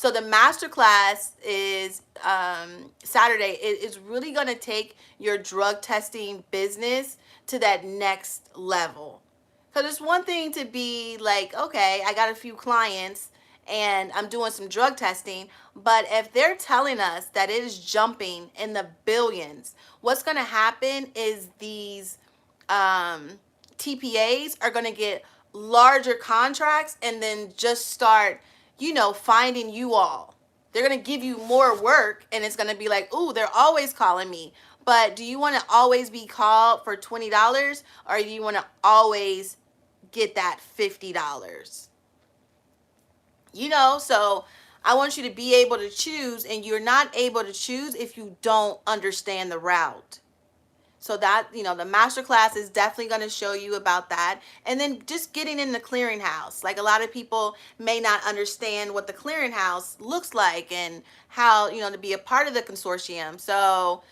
So the masterclass is Saturday. It is really going to take your drug testing business to that next level. Because it's one thing to be like, okay, I got a few clients and I'm doing some drug testing, but if they're telling us that it is jumping in the billions, what's going to happen is these TPAs are going to get larger contracts and then just start, finding you all. They're going to give you more work and it's going to be like, ooh, they're always calling me. But do you want to always be called for $20 or do you want to always get that $50? So I want you to be able to choose, and you're not able to choose if you don't understand the route. So that, the masterclass is definitely going to show you about that. And then just getting in the clearinghouse. Like a lot of people may not understand what the clearinghouse looks like and how, to be a part of the consortium. So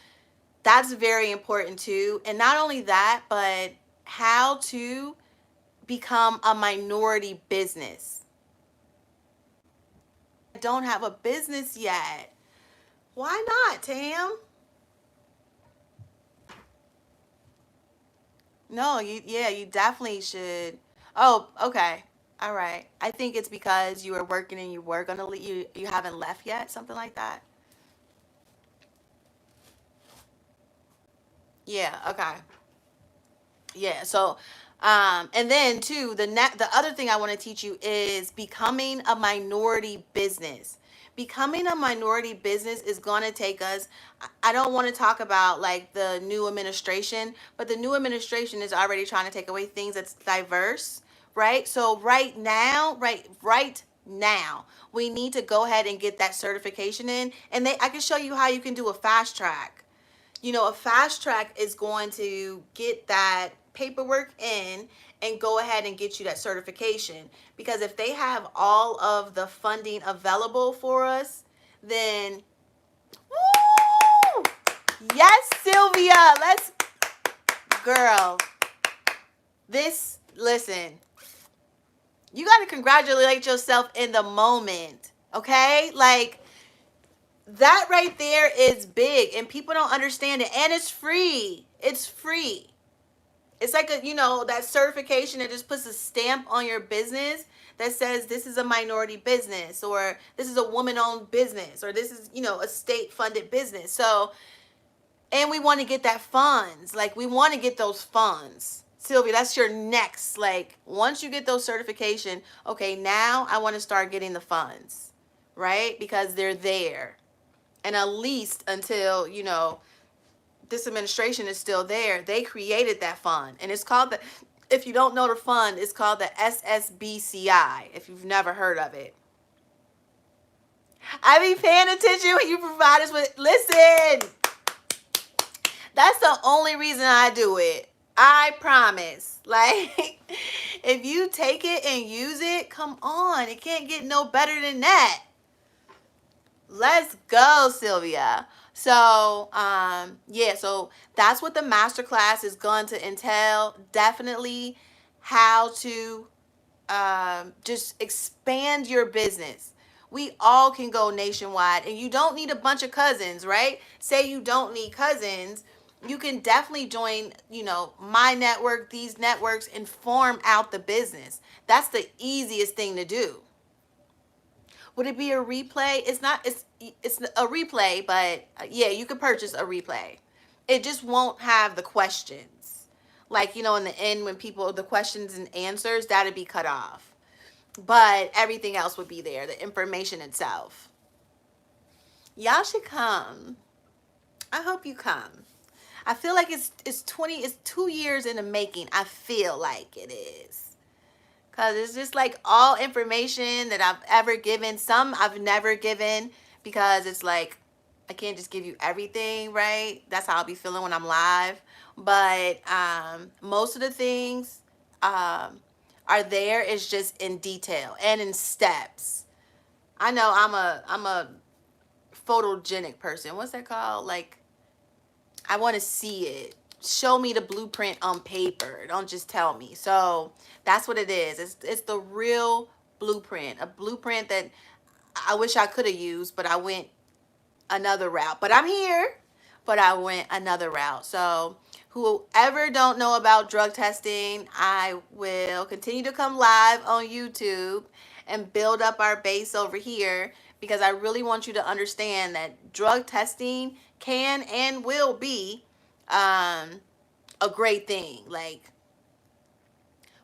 that's very important too. And not only that, but how to become a minority business. I don't have a business yet. Why not, Tam? No, you definitely should. Oh, okay. All right. I think it's because you were working and you were gonna leave. You haven't left yet, something like that. Yeah. Okay. Yeah. So, and then too, the other thing I want to teach you is becoming a minority business. Becoming a minority business is going to take us. I don't want to talk about like the new administration, but the new administration is already trying to take away things that's diverse, right? So right now, we need to go ahead and get that certification in, and I can show you how you can do a fast track. A fast track is going to get that paperwork in and go ahead and get you that certification. Because if they have all of the funding available for us, then, woo! Yes, Sylvia, girl, listen, you got to congratulate yourself in the moment, okay? Like, that right there is big and people don't understand it, and it's free. It's free. It's like that certification that just puts a stamp on your business that says this is a minority business, or this is a woman-owned business, or this is a state-funded business. So, and we want to get that funds. Like, we want to get those funds. Sylvia, that's your next, like, once you get those certification, okay, now I want to start getting the funds, right? Because they're there. And at least until, this administration is still there, they created that fund. And it's called if you don't know the fund, it's called the SSBCI, if you've never heard of it. I be paying attention when you provide us with, listen, that's the only reason I do it. I promise. Like, if you take it and use it, come on. It can't get no better than that. Let's go, Sylvia. So, so that's what the masterclass is going to entail. Definitely how to just expand your business. We all can go nationwide, and you don't need a bunch of cousins, right? Say you don't need cousins. You can definitely join, my network, these networks, and form out the business. That's the easiest thing to do. Would it be a replay? It's not. It's a replay, but yeah, you could purchase a replay. It just won't have the questions. Like, in the end, when the questions and answers, that'd be cut off. But everything else would be there, the information itself. Y'all should come. I hope you come. I feel like it's 2 years in the making. I feel like it is. Because it's just like all information that I've ever given. Some I've never given, because it's like I can't just give you everything, right? That's how I'll be feeling when I'm live. But most of the things are there. It's just in detail and in steps. I know I'm a photogenic person. What's that called? Like, I want to see it. Show me the blueprint on paper. Don't just tell me. So that's what it is. It's the real blueprint. A blueprint that I wish I could have used, but I went another route. But I'm here, but I went another route. So whoever don't know about drug testing, I will continue to come live on YouTube and build up our base over here, because I really want you to understand that drug testing can and will be a great thing. Like,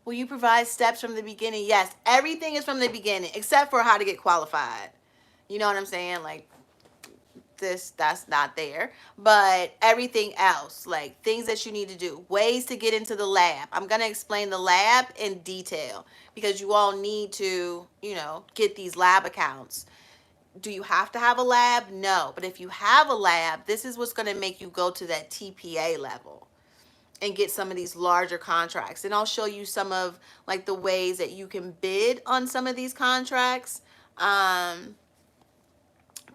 will you provide steps from the beginning? Yes, everything is from the beginning except for how to get qualified. You know what I'm saying? Like, that's not there, but everything else, like things that you need to do, ways to get into the lab. I'm going to explain the lab in detail, because you all need to, get these lab accounts. Do you have to have a lab? No, but if you have a lab, this is what's going to make you go to that TPA level and get some of these larger contracts. And I'll show you some of like the ways that you can bid on some of these contracts.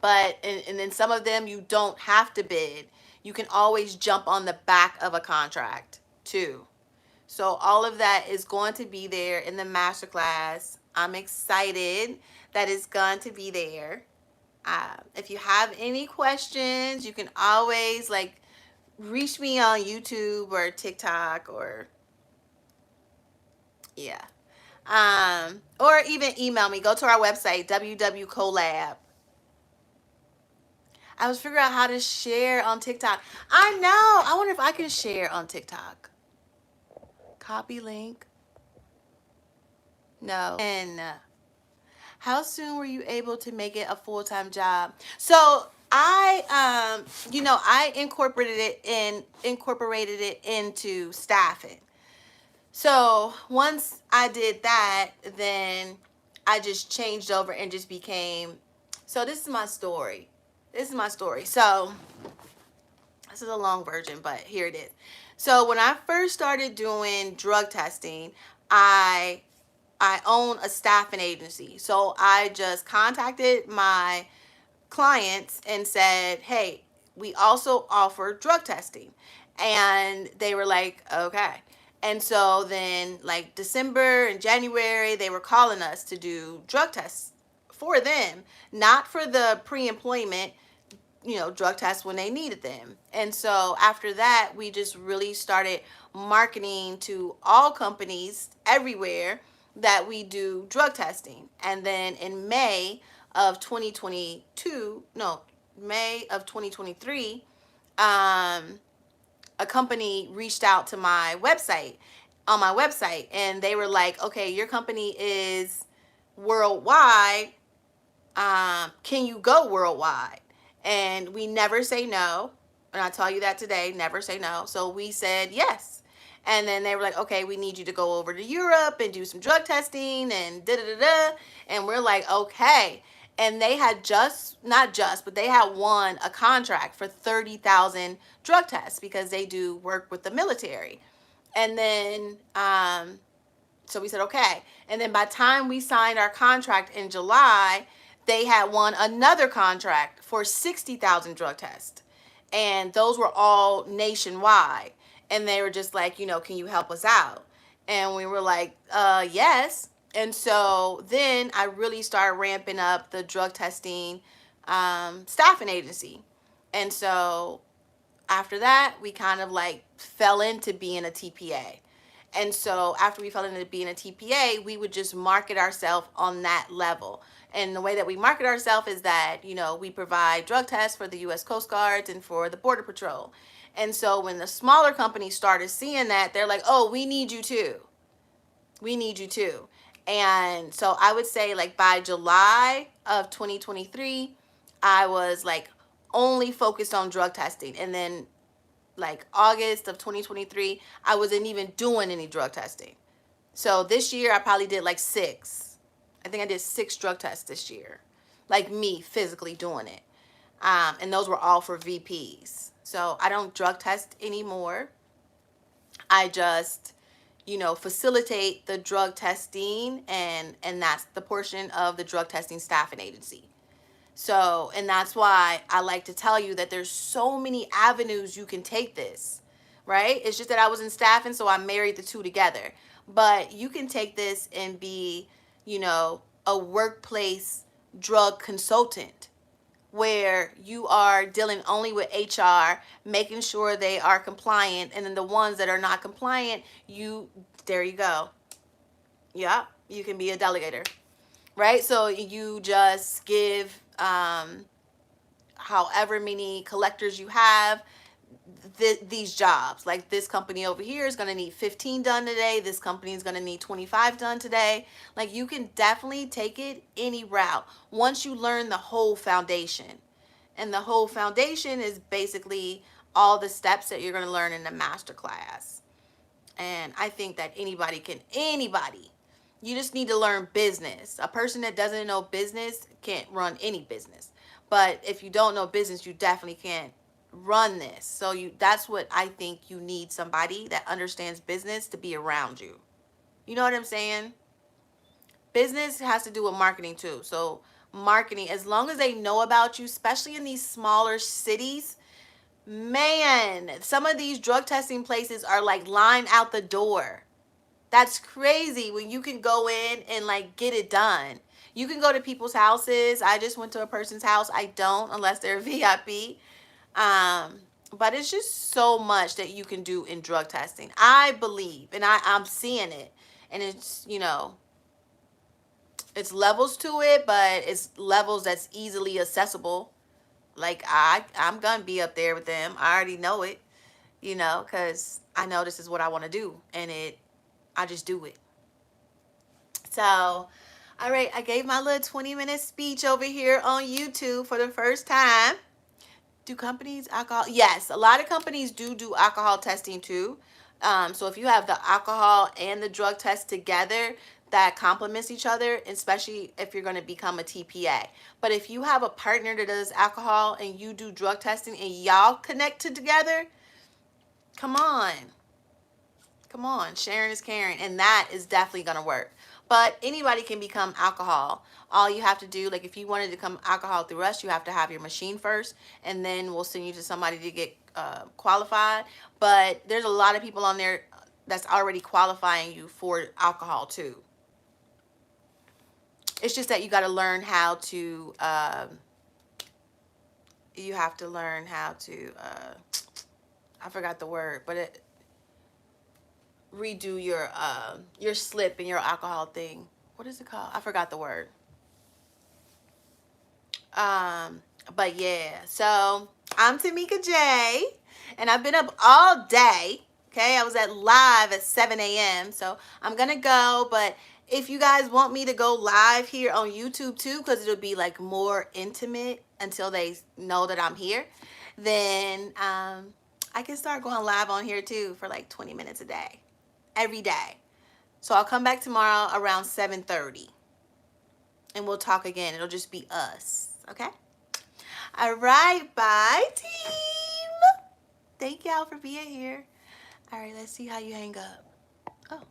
But and then some of them you don't have to bid. You can always jump on the back of a contract too. So all of that is going to be there in the masterclass. I'm excited that it's going to be there. If you have any questions, you can always like reach me on YouTube or TikTok, or yeah. Or even email me. Go to our website, www.collab. I was figuring out how to share on TikTok. I know. I wonder if I can share on TikTok. Copy link. No. And how soon were you able to make it a full-time job? So I incorporated it into staffing. So once I did that, then I just changed over and just became. So this is my story. So this is a long version, but here it is. So when I first started doing drug testing, I own a staffing agency. So I just contacted my clients and said, hey, we also offer drug testing. And they were like, okay. And so then like December and January, they were calling us to do drug tests for them, not for the pre-employment, drug tests when they needed them. And so after that, we just really started marketing to all companies everywhere that we do drug testing. And then in May of 2023, a company reached out to my website, and they were like, okay, your company is worldwide. Can you go worldwide? And we never say no. And I tell you that today, never say no. So we said yes. And then they were like, okay, we need you to go over to Europe and do some drug testing and da-da-da-da. And we're like, okay. And they had but they had won a contract for 30,000 drug tests, because they do work with the military. And then, so we said, okay. And then by the time we signed our contract in July, they had won another contract for 60,000 drug tests. And those were all nationwide. And they were just like, can you help us out? And we were like, yes. And so then I really started ramping up the drug testing staffing agency. And so after that, we kind of like fell into being a TPA. And so after we fell into being a TPA, we would just market ourselves on that level. And the way that we market ourselves is that, we provide drug tests for the U.S. Coast Guards and for the Border Patrol. And so when the smaller companies started seeing that, they're like, oh, we need you too. We need you too. And so I would say like by July of 2023, I was like only focused on drug testing. And then like August of 2023, I wasn't even doing any drug testing. So this year I probably did like 6. I think I did 6 drug tests this year, like me physically doing it. And those were all for VPs. So I don't drug test anymore. I just, facilitate the drug testing, and that's the portion of the drug testing staffing agency. So, and that's why I like to tell you that there's so many avenues you can take this, right? It's just that I was in staffing, so I married the two together. But you can take this and be, a workplace drug consultant, where you are dealing only with HR, making sure they are compliant, and then the ones that are not compliant, there you go. Yeah, you can be a delegator, right? So you just give however many collectors you have these jobs. Like, this company over here is going to need 15 done today. This company is going to need 25 done today. Like, you can definitely take it any route once you learn the whole foundation. And the whole foundation is basically all the steps that you're going to learn in the master class. And I think that anybody, you just need to learn business. A person that doesn't know business can't run any business. But if you don't know business, you definitely can't run this. So that's what I think you need, somebody that understands business to be around you. You know what I'm saying? Business has to do with marketing too. So marketing, as long as they know about you, especially in these smaller cities, man, some of these drug testing places are like line out the door. That's crazy when you can go in and like get it done. You can go to people's houses. I just went to a person's house. I don't, unless they're VIP. But it's just so much that you can do in drug testing, I believe, and I'm seeing it. And it's, it's levels to it, but it's levels that's easily accessible. Like, I'm gonna be up there with them. I already know it, because I know this is what I want to do, and I just do it. So, all right, I gave my little 20-minute speech over here on YouTube for the first time. Do companies alcohol? Yes, a lot of companies do alcohol testing too. So if you have the alcohol and the drug test together, that complements each other, especially if you're going to become a TPA. But if you have a partner that does alcohol and you do drug testing and y'all connect together, come on. Come on, sharing is caring, and that is definitely going to work. But anybody can become alcohol. All you have to do, like if you wanted to become alcohol through us, you have to have your machine first, and then we'll send you to somebody to get qualified. But there's a lot of people on there that's already qualifying you for alcohol too. It's just that you got to learn how to, I forgot the word, but redo your slip and your alcohol thing. What is it called? I forgot the word. But yeah, so I'm Teamika J, and I've been up all day. Okay, I was live at 7 a.m. So I'm gonna go, but if you guys want me to go live here on YouTube too, because it'll be like more intimate until they know that I'm here, then I can start going live on here too for like 20 minutes a day, every day. So I'll come back tomorrow around 7:30, and we'll talk again. It'll just be us, okay? All right, bye, team. Thank y'all for being here. All right, let's see how you hang up. Oh.